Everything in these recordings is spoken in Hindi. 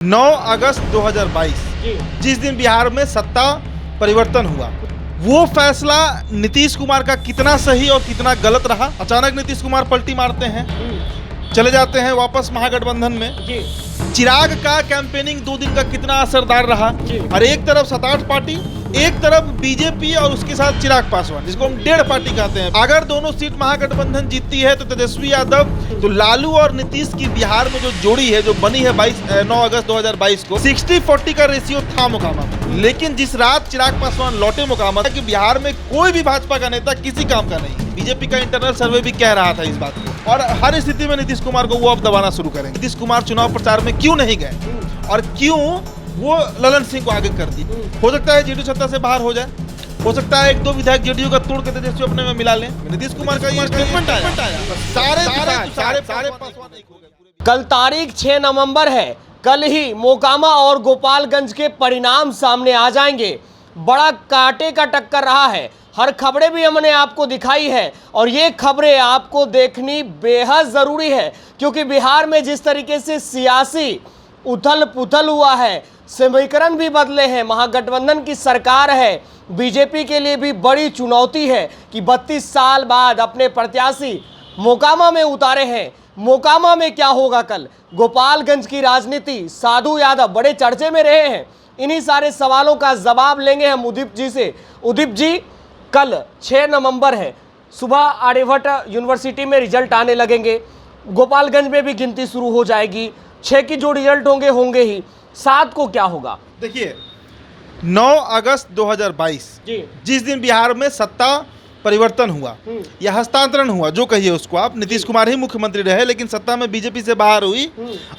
9 अगस्त 2022 जिस दिन बिहार में सत्ता परिवर्तन हुआ, वो फैसला नीतीश कुमार का कितना सही और कितना गलत रहा। अचानक नीतीश कुमार पलटी मारते हैं, चले जाते हैं वापस महागठबंधन में। चिराग का कैंपेनिंग 2 दिन का कितना असरदार रहा। और एक तरफ 7-8 पार्टी, एक तरफ बीजेपी और उसके साथ चिराग पासवान, जिसको हम 1.5 पार्टी कहते हैं। अगर दोनों सीट महागठबंधन जीतती है तो तेजस्वी यादव, तो लालू और नीतीश की बिहार में जो जोड़ी है, जो बनी है 9 अगस्त 2022 को, 60-40 का रेशियो था मोकामा में। लेकिन जिस रात चिराग पासवान लौटे मोकामा कि बिहार में कोई भी भाजपा का नेता किसी काम का नहीं। बीजेपी का इंटरनल सर्वे भी कह रहा था इस बात को, और हर स्थिति में नीतीश कुमार को वो अब दबाना शुरू करेंगे। नीतीश कुमार चुनाव प्रचार में क्यों नहीं गए और क्यों वो ललन सिंह को आगे कर दी। हो सकता है जेडीयू सत्ता से बाहर हो जाए, हो सकता है 1-2 विधायक जेडीयू का तोड़ के तेजस्वी अपने में मिला लें। नीतीश कुमार का ये स्टेटमेंट आया, सारे पासवान एक हो गए। कल तारीख 6 नवंबर है। कल ही मोकामा और गोपालगंज के परिणाम सामने आ जाएंगे। बड़ा कांटे का टक्कर रहा है। हर खबरें भी हमने आपको दिखाई है और ये खबरें आपको देखनी बेहद ज़रूरी है, क्योंकि बिहार में जिस तरीके से सियासी उथल पुथल हुआ है, समीकरण भी बदले हैं, महागठबंधन की सरकार है, बीजेपी के लिए भी बड़ी चुनौती है कि 32 साल बाद अपने प्रत्याशी मोकामा में उतारे हैं। मोकामा में क्या होगा कल? गोपालगंज की राजनीति, साधु यादव बड़े चर्चे में रहे हैं। इन्हीं सारे सवालों का जवाब लेंगे हम उदीप जी से। उदीप जी, कल 6 नवंबर है, सुबह आर्यभट्ट यूनिवर्सिटी में रिजल्ट आने लगेंगे, गोपालगंज में भी गिनती शुरू हो जाएगी। 6 की जो रिजल्ट होंगे ही, 7 को क्या होगा? देखिए, 9 अगस्त 2022 जिस दिन बिहार में सत्ता परिवर्तन हुआ या हस्तांतरण हुआ, जो कहिए उसको आप, नीतीश कुमार ही मुख्यमंत्री रहे, लेकिन सत्ता में बीजेपी से बाहर हुई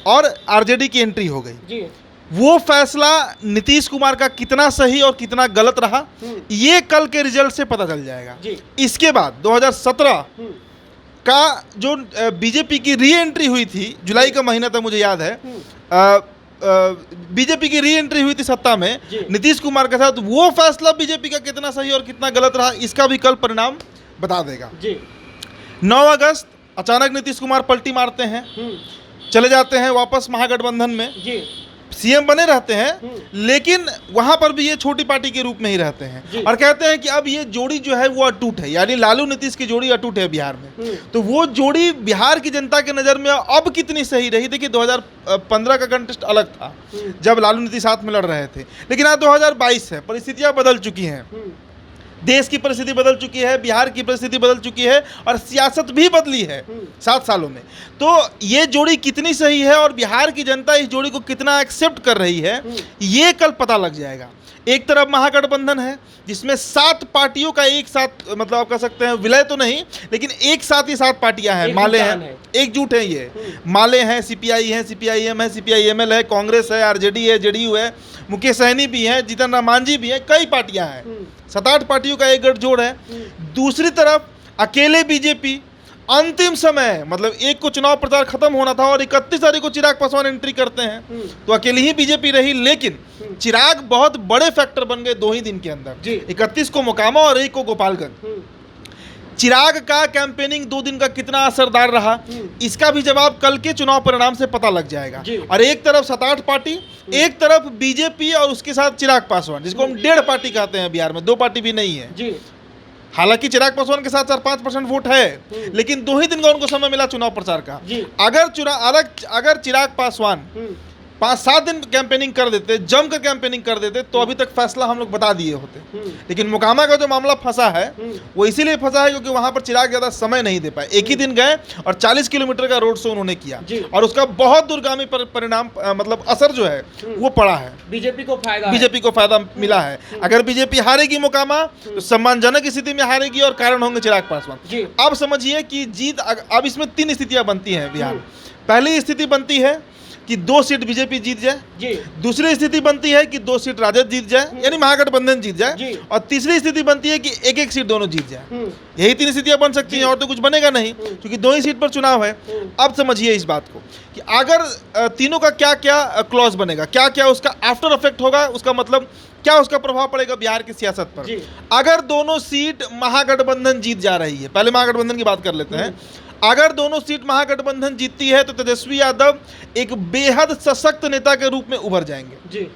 और आरजेडी की एंट्री हो गई। वो फैसला नीतीश कुमार का कितना सही और कितना गलत रहा, ये कल के रिजल्ट से पता चल जाएगा। इसके बाद 2017 का जो बीजेपी की री एंट्री हुई थी, जुलाई का महीना था मुझे याद है, बीजेपी की री एंट्री हुई थी सत्ता में नीतीश कुमार के साथ, वो फैसला बीजेपी का कितना सही और कितना गलत रहा, इसका भी कल परिणाम बता देगा। 9 अगस्त अचानक नीतीश कुमार पलटी मारते हैं, चले जाते हैं वापस महागठबंधन में। सीएम बने रहते हैं, लेकिन वहां पर भी ये छोटी पार्टी के रूप में ही रहते हैं और कहते हैं कि अब ये जोड़ी जो है वो अटूट है, यानी लालू नीतीश की जोड़ी अटूट है बिहार में। तो वो जोड़ी बिहार की जनता के नज़र में अब कितनी सही रही। देखिए, 2015 का कंटेस्ट अलग था जब लालू नीतीश साथ में लड़ रहे थे, लेकिन आज 2022 है, परिस्थितियां बदल चुकी हैं, देश की परिस्थिति बदल चुकी है, बिहार की परिस्थिति बदल चुकी है और सियासत भी बदली है 7 सालों में। तो ये जोड़ी कितनी सही है और बिहार की जनता इस जोड़ी को कितना एक्सेप्ट कर रही है, ये कल पता लग जाएगा। एक तरफ महागठबंधन है जिसमें 7 पार्टियों का एक साथ, मतलब आप कह सकते हैं विलय तो नहीं, लेकिन एक साथ ही 7 पार्टियां हैं, माले हैं, एकजुट हैं। ये माले हैं, सीपीआई है, सीपीआईएम है, सीपीआईएमएल है, कांग्रेस है, आरजेडी है, जेडीयू है, मुकेश सहनी भी हैं, जीतन राम मांझी भी हैं, कई पार्टियां हैं। 7-8 पार्टियों का एक गठजोड़ है। दूसरी तरफ अकेले बीजेपी, अंतिम समय, मतलब एक को चुनाव प्रचार खत्म होना था और 31 तारीख को चिराग पासवान एंट्री करते हैं, तो अकेली ही बीजेपी रही, लेकिन चिराग बहुत बड़े फैक्टर बन गए 2 ही दिन के अंदर। 31 को मोकामा और 1 को गोपालगंज। चिराग का कैंपेनिंग 2 दिन का कितना असरदार रहा, इसका भी जवाब कल के चुनाव परिणाम से पता लग जाएगा। और एक तरफ 7-8 पार्टी, एक तरफ बीजेपी और उसके साथ चिराग पासवान, जिसको हम 1.5 पार्टी कहते हैं बिहार में, 2 पार्टी भी नहीं है। हालांकि चिराग पासवान के साथ 4-5% वोट है, लेकिन 2 ही दिन का उनको समय मिला चुनाव प्रचार का। अगर चिराग पासवान 5-7 दिन कैंपेनिंग कर देते, जमकर कैंपेनिंग कर देते, तो अभी तक फैसला हम लोग बता दिए होते। लेकिन मोकामा का जो मामला फंसा है, वो इसीलिए फंसा है क्योंकि वहां पर चिराग ज्यादा समय नहीं दे पाए। एक ही दिन गए और 40 किलोमीटर का रोड शो उन्होंने किया और उसका बहुत दूरगामी परिणाम, मतलब असर जो है वो पड़ा है। बीजेपी को फायदा मिला है। अगर बीजेपी हारेगी मोकामा तो सम्मानजनक स्थिति में हारेगी और कारण होंगे चिराग पासवान। अब समझिए कि जीत, अब इसमें 3 स्थितियां बनती हैं बिहार। पहली स्थिति बनती है कि 2 सीट बीजेपी जीत जाए, दूसरी स्थिति बनती है कि 2 सीट राजद जीत जाए, यानी महागठबंधन जीत जाए, और तीसरी स्थिति बनती है कि 1-1 सीट दोनों जीत जाए। यही 3 स्थितियां बन सकती हैं और तो कुछ बनेगा नहीं, क्योंकि 2 ही सीट पर चुनाव है। अब समझिए इस बात को कि अगर तीनों का क्या क्या क्लॉज बनेगा, क्या क्या उसका आफ्टर इफेक्ट होगा, उसका मतलब क्या उसका प्रभाव पड़ेगा बिहार की सियासत पर। अगर दोनों सीट महागठबंधन जीत जा रही है, पहले महागठबंधन की बात कर लेते हैं, अगर दोनों सीट महागठबंधन जीतती है तो तेजस्वी यादव एक बेहद सशक्त नेता के रूप में उभर जाएंगे जी।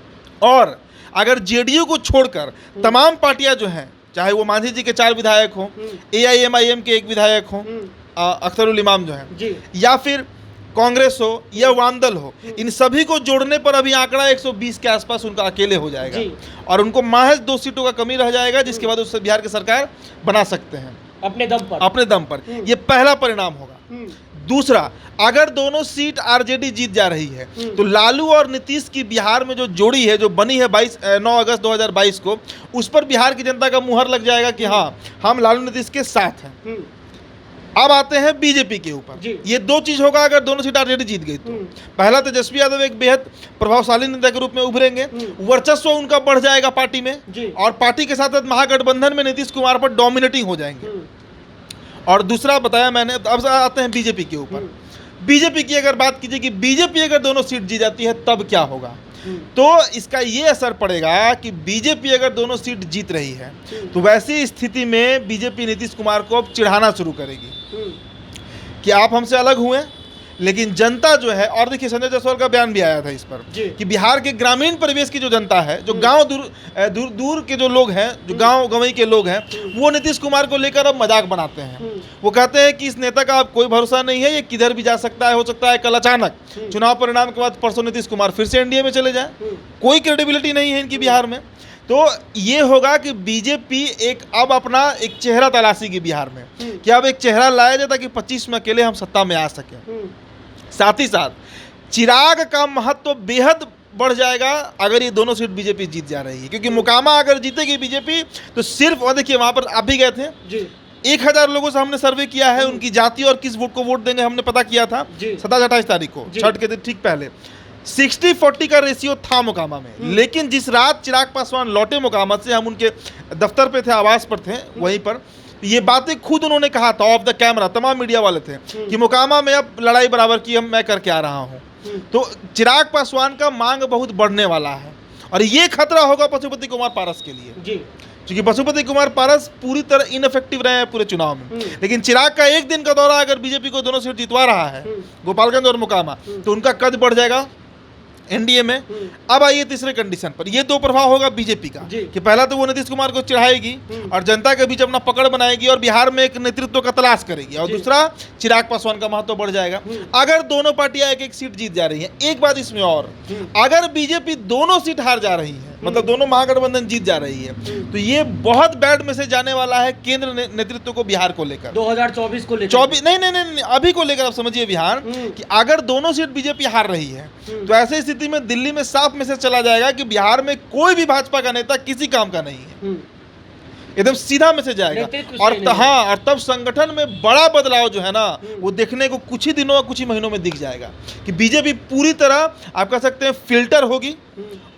और अगर जेडीयू को छोड़कर तमाम पार्टियां जो हैं, चाहे वो मांझी जी के 4 विधायक हों, AIMIM के 1 विधायक हों, अख्तरुल इमाम जो हैं, या फिर कांग्रेस हो या वामदल हो, इन सभी को जोड़ने पर अभी आंकड़ा 120 के आसपास उनका अकेले हो जाएगा और उनको महज 2 सीटों का कमी रह जाएगा, जिसके बाद उससे बिहार की सरकार बना सकते हैं अपने दम पर। ये पहला परिणाम होगा। दूसरा, अगर दोनों सीट आरजेडी जीत जा रही है तो लालू और नीतीश की बिहार में जो जोड़ी है, जो बनी है 9 अगस्त 2022 को, उस पर बिहार की जनता का मुहर लग जाएगा कि हाँ, हम लालू नीतीश के साथ हैं। अब आते हैं बीजेपी के ऊपर। ये 2 चीज होगा अगर दोनों सीट आरजेडी जीत गई तो। पहला, तेजस्वी यादव एक बेहद प्रभावशाली नेता के रूप में उभरेंगे, वर्चस्व उनका बढ़ जाएगा पार्टी में और पार्टी के साथ महागठबंधन में नीतीश कुमार पर डोमिनेटिंग हो जाएंगे। और दूसरा बताया मैंने। अब आते हैं बीजेपी के ऊपर। बीजेपी की अगर बात कीजिए कि बीजेपी अगर दोनों सीट जीत जाती है तब क्या होगा, तो इसका ये असर पड़ेगा कि बीजेपी अगर दोनों सीट जीत रही है तो वैसी स्थिति में बीजेपी नीतीश कुमार को अब चिढ़ाना शुरू करेगी कि आप हमसे अलग हुए। लेकिन जनता जो है, और देखिए संजय जायसवाल का बयान भी आया था इस पर कि बिहार के ग्रामीण परिवेश की जो जनता है, जो गांव दूर के जो लोग हैं, जो गांव गंवई के लोग हैं, वो नीतीश कुमार को लेकर अब मजाक बनाते हैं। वो कहते हैं कि इस नेता का अब कोई भरोसा नहीं है, ये किधर भी जा सकता है, हो सकता है कल अचानक चुनाव परिणाम के बाद परसों नीतीश कुमार फिर से एनडीए में चले जाए, कोई क्रेडिबिलिटी नहीं है इनकी बिहार में। तो ये होगा कि बीजेपी अब अपना एक चेहरा तलाशेगी बिहार में कि अब एक चेहरा लाया जाए ताकि 25 में अकेले हम सत्ता में आ सकें। साथ ही साथ चिराग का महत्व बेहद बढ़ जाएगा अगर ये दोनों सीट बीजेपी जीत जा रही है, क्योंकि मोकामा अगर जीतेगी बीजेपी तो सिर्फ, और देखिए वहां पर आप भी गए थे, 1000 लोगों से हमने सर्वे किया है, उनकी जाति और किस वोट को वोट देंगे हमने पता किया था 27-28 तारीख को, छठ के दिन ठीक पहले। 60-40 का रेशियो था मोकामा में, लेकिन जिस रात चिराग पासवान लौटे मोकामा से, हम उनके दफ्तर पे थे, आवास पर थे, वहीं पर ये बातें खुद उन्होंने कहा था ऑफ द कैमरा, तमाम मीडिया वाले थे कि मोकामा में अब लड़ाई बराबर की मैं करके आ रहा हूं। तो चिराग पासवान का मांग बहुत बढ़ने वाला है और ये खतरा होगा पशुपति कुमार पारस के लिए, क्योंकि पशुपति कुमार पारस पूरी तरह इनफेक्टिव रहे हैं पूरे चुनाव में। लेकिन चिराग का एक दिन का दौरा अगर बीजेपी को दोनों सीट जितवा रहा है, गोपालगंज और मोकामा, तो उनका कद बढ़ जाएगा एनडीए में। अब आइए तीसरे कंडीशन पर। ये 2 प्रभाव होगा बीजेपी का कि पहला तो वो नीतीश कुमार को चिढ़ाएगी और जनता के बीच अपना पकड़ बनाएगी और बिहार में एक नेतृत्व का तलाश करेगी, और दूसरा चिराग पासवान का महत्व बढ़ जाएगा अगर दोनों पार्टियां एक सीट जीत जा रही हैं। एक बात इसमें और, अगर बीजेपी दोनों सीट हार जा रही है, मतलब दोनों महागठबंधन जीत जा रही है, तो ये बहुत बैड मैसेज जाने वाला है केंद्र नेतृत्व को बिहार को लेकर, 2024 को लेकर, नहीं, अभी को लेकर। आप समझिए बिहार कि अगर दोनों सीट बीजेपी हार रही है तो ऐसे स्थिति में दिल्ली में साफ मैसेज चला जाएगा कि बिहार में कोई भी भाजपा का नेता किसी काम का नहीं है, एकदम सीधा मैसेज आएगा। और तब संगठन में बड़ा बदलाव जो है ना, वो देखने को कुछ ही दिनों कुछ ही महीनों में दिख जाएगा कि बीजेपी पूरी तरह आप कह सकते हैं फिल्टर होगी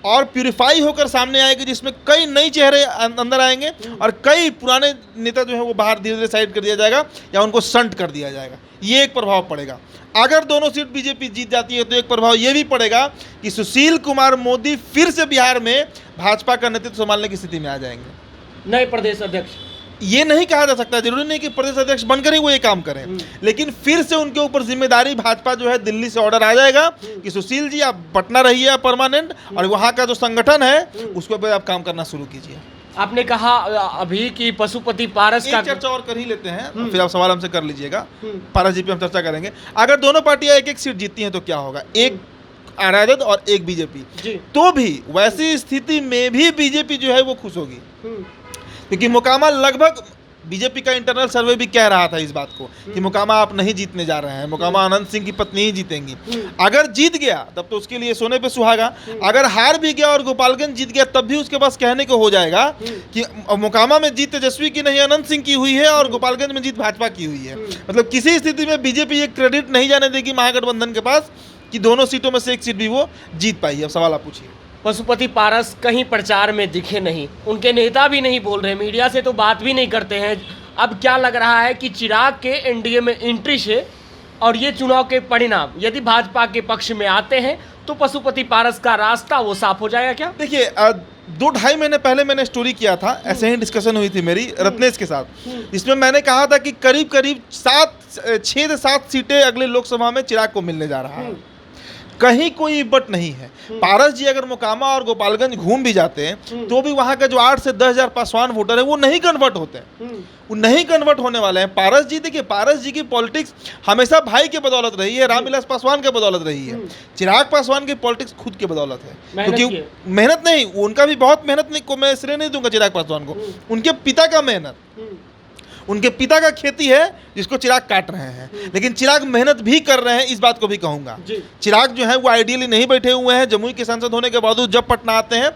और प्यूरिफाई होकर सामने आएगी, जिसमें कई नई चेहरे अंदर आएंगे और कई पुराने नेता जो है वो बाहर धीरे धीरे साइड कर दिया जाएगा या उनको संट कर दिया जाएगा। ये एक प्रभाव पड़ेगा। अगर दोनों सीट बीजेपी जीत जाती है तो एक प्रभाव ये भी पड़ेगा कि सुशील कुमार मोदी फिर से बिहार में भाजपा का नेतृत्व संभालने की स्थिति में आ जाएंगे, नए प्रदेश अध्यक्ष। ये नहीं कहा जा सकता, जरूरी नहीं कि प्रदेश अध्यक्ष बनकर ही वो ये काम करें, लेकिन फिर से उनके ऊपर जिम्मेदारी भाजपा जो है, दिल्ली से ऑर्डर आ जाएगा कि सुशील जी आप पटना रहिए परमानेंट, और वहाँ का जो संगठन है उसको पे आप काम करना शुरू कीजिए। आपने कहा अभी कि पशुपति पारस का चर्चा और कर ही लेते हैं, फिर आप सवाल हमसे कर लीजिएगा, पारस जी पे हम चर्चा करेंगे। अगर दोनों पार्टियां एक सीट जीतती हैं तो क्या होगा, एक राजद और एक बीजेपी, तो भी वैसी स्थिति में भी बीजेपी जो है वो खुश होगी, क्योंकि मोकामा लगभग बीजेपी का इंटरनल सर्वे भी कह रहा था इस बात को कि मोकामा आप नहीं जीतने जा रहे हैं, मोकामा अनंत सिंह की पत्नी ही जीतेंगी। अगर जीत गया तब तो उसके लिए सोने पे सुहागा, अगर हार भी गया और गोपालगंज जीत गया तब भी उसके पास कहने को हो जाएगा कि मोकामा में जीत तेजस्वी की नहीं अनंत सिंह की हुई है और गोपालगंज में जीत भाजपा की हुई है। मतलब किसी स्थिति में बीजेपी ये क्रेडिट नहीं जाने देगी महागठबंधन के पास कि दोनों सीटों में से एक सीट भी वो जीत पाई है। अब सवाल आप पूछिए। पशुपति पारस कहीं प्रचार में दिखे नहीं, उनके नेता भी नहीं बोल रहे, मीडिया से तो बात भी नहीं करते हैं। अब क्या लग रहा है कि चिराग के एनडीए में एंट्री से और ये चुनाव के परिणाम यदि भाजपा के पक्ष में आते हैं तो पशुपति पारस का रास्ता वो साफ हो जाएगा क्या? देखिए 2-2.5 महीने पहले मैंने स्टोरी किया था, ऐसे ही डिस्कशन हुई थी मेरी रत्नेश के साथ। इसमें मैंने कहा था कि करीब करीब 6 से 7 सीटें अगले लोकसभा में चिराग को मिलने जा रहा है। कहीं कोई बट नहीं है। पारस जी अगर मोकामा और गोपालगंज घूम भी जाते हैं तो भी वहां का जो 8 से 10 हजार पासवान वोटर है वो नहीं कन्वर्ट होते हैं, वो नहीं कन्वर्ट होने वाले हैं। पारस जी देखिए, पारस जी की पॉलिटिक्स हमेशा भाई के बदौलत रही है, रामविलास पासवान के बदौलत रही है। चिराग पासवान की पॉलिटिक्स खुद के बदौलत है, क्योंकि मेहनत नहीं, उनका भी बहुत मेहनत नहीं को मैं श्रेय नहीं दूंगा चिराग पासवान को, उनके पिता का मेहनत, उनके पिता का खेती है जिसको चिराग काट रहे हैं, लेकिन चिराग मेहनत भी कर रहे हैं, इस बात को भी कहूंगा। चिराग जो है वो आइडियली नहीं बैठे हुए हैं, जमुई के सांसद होने के बावजूद जब पटना आते हैं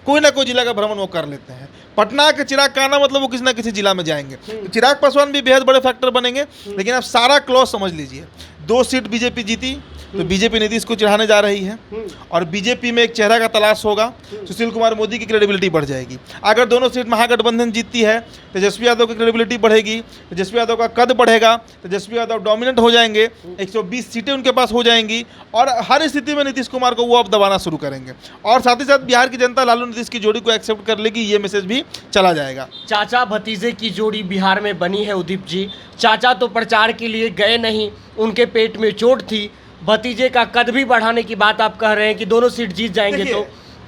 कोई ना कोई जिला का भ्रमण वो कर लेते हैं। पटना के चिराग का आना मतलब वो किसी ना किसी जिला में जाएंगे। तो चिराग पासवान भी बेहद बड़े फैक्टर बनेंगे। लेकिन आप सारा क्लॉज समझ लीजिए, 2 सीट बीजेपी जीती तो बीजेपी नीतीश को चढ़ाने जा रही है, और बीजेपी में एक चेहरा का तलाश होगा, सुशील कुमार मोदी की क्रेडिबिलिटी बढ़ जाएगी। अगर दोनों सीट महागठबंधन जीतती है, तेजस्वी यादव की क्रेडिबिलिटी बढ़ेगी, तेजस्वी यादव का कद बढ़ेगा, तेजस्वी यादव डोमिनेंट हो जाएंगे, 120 सीटें उनके पास हो जाएंगी, और हर स्थिति में नीतीश कुमार को वो अब दबाना शुरू करेंगे। और साथ ही साथ बिहार की जनता लालू नीतीश की जोड़ी को एक्सेप्ट कर लेगी, ये मैसेज भी चला जाएगा। चाचा भतीजे की जोड़ी बिहार में बनी है उदीप जी। चाचा तो प्रचार के लिए गए नहीं, उनके पेट में चोट थी, भतीजे का कद भी बढ़ाने की बात आप कह रहे हैं कि दोनों सीट जीत जाएंगे।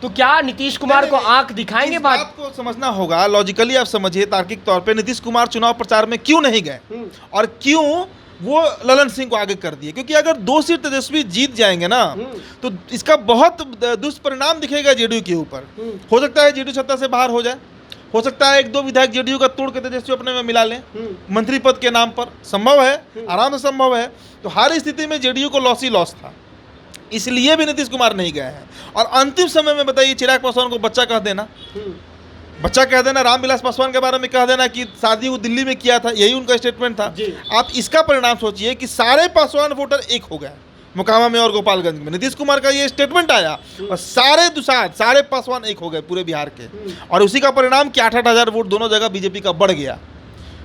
तो क्या नीतीश कुमार को आंख दिखाएंगे? बात को समझना होगा, लॉजिकली आप समझिए, तार्किक तौर पे नीतीश कुमार चुनाव प्रचार में क्यों नहीं गए और क्यों वो ललन सिंह को आगे कर दिए। क्योंकि अगर 2 सीट तेजस्वी जीत जाएंगे ना तो इसका बहुत दुष्परिणाम दिखेगा जेडीयू के ऊपर। हो सकता है जेडीयू सत्ता से बाहर हो जाए, हो सकता है 1-2 विधायक जेडीयू का तोड़ के तेजस्वी अपने में मिला लें मंत्री पद के नाम पर, संभव है, आराम से संभव है। तो हर स्थिति में जेडीयू को लॉस ही लॉस था, इसलिए भी नीतीश कुमार नहीं गए हैं। और अंतिम समय में बताइए, चिराग पासवान को बच्चा कह देना, बच्चा कह देना, रामविलास पासवान के बारे में कह देना कि शादी वो दिल्ली में किया था, यही उनका स्टेटमेंट था। आप इसका परिणाम सोचिए कि सारे पासवान वोटर एक हो गए मोकामा में और गोपालगंज में। नीतीश कुमार का ये स्टेटमेंट आया और सारे दुसाध, सारे पासवान एक हो गए पूरे बिहार के, और उसी का परिणाम कि 8-8 हजार वोट दोनों जगह बीजेपी का बढ़ गया।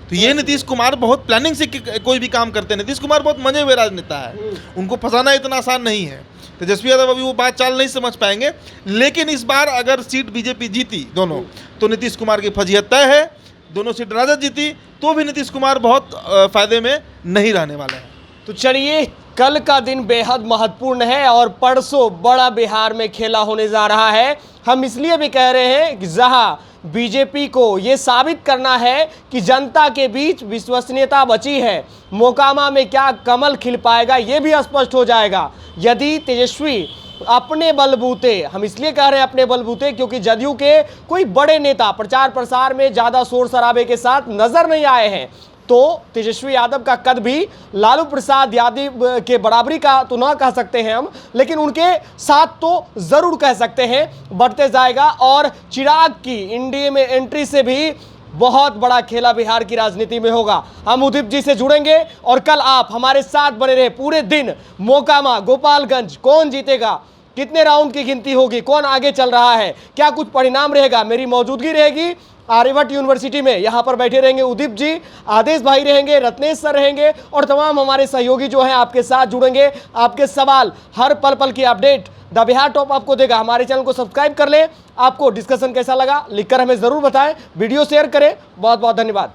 तो ये नीतीश कुमार बहुत प्लानिंग से कोई भी काम करते हैं। नीतीश कुमार बहुत मजे हुए राजनेता है, उनको फंसाना इतना आसान नहीं है। तेजस्वी यादव अभी वो बात चाल नहीं समझ पाएंगे, लेकिन इस बार अगर सीट बीजेपी जीती दोनों तो नीतीश कुमार की फजीहत तय है। दोनों सीट राजद जीती तो भी नीतीश कुमार बहुत फायदे में नहीं रहने वाले हैं। तो चलिए, कल का दिन बेहद महत्वपूर्ण है और परसों बड़ा बिहार में खेला होने जा रहा है। हम इसलिए भी कह रहे हैं कि जहां बीजेपी को ये साबित करना है कि जनता के बीच विश्वसनीयता बची है, मोकामा में क्या कमल खिल पाएगा ये भी स्पष्ट हो जाएगा यदि तेजस्वी अपने बलबूते, हम इसलिए कह रहे हैं अपने बलबूते क्योंकि जदयू के कोई बड़े नेता प्रचार प्रसार में ज़्यादा शोर शराबे के साथ नजर नहीं आए हैं, तो तेजस्वी यादव का कद भी लालू प्रसाद यादव के बराबरी का तो ना कह सकते हैं हम, लेकिन उनके साथ तो ज़रूर कह सकते हैं बढ़ते जाएगा। और चिराग की इंडिया में एंट्री से भी बहुत बड़ा खेला बिहार की राजनीति में होगा। हम उदीप जी से जुड़ेंगे और कल आप हमारे साथ बने रहे पूरे दिन। मोकामा, गोपालगंज, कौन जीतेगा, कितने राउंड की गिनती होगी, कौन आगे चल रहा है, क्या कुछ परिणाम रहेगा, मेरी मौजूदगी रहेगी आर्यभट्ट यूनिवर्सिटी में। यहाँ पर बैठे रहेंगे उदीप जी, आदेश भाई रहेंगे, रत्नेश सर रहेंगे और तमाम हमारे सहयोगी जो हैं आपके साथ जुड़ेंगे। आपके सवाल, हर पल पल की अपडेट द बिहार टॉप आपको देगा। हमारे चैनल को सब्सक्राइब कर लें। आपको डिस्कशन कैसा लगा लिखकर हमें ज़रूर बताएं, वीडियो शेयर करें। बहुत बहुत धन्यवाद।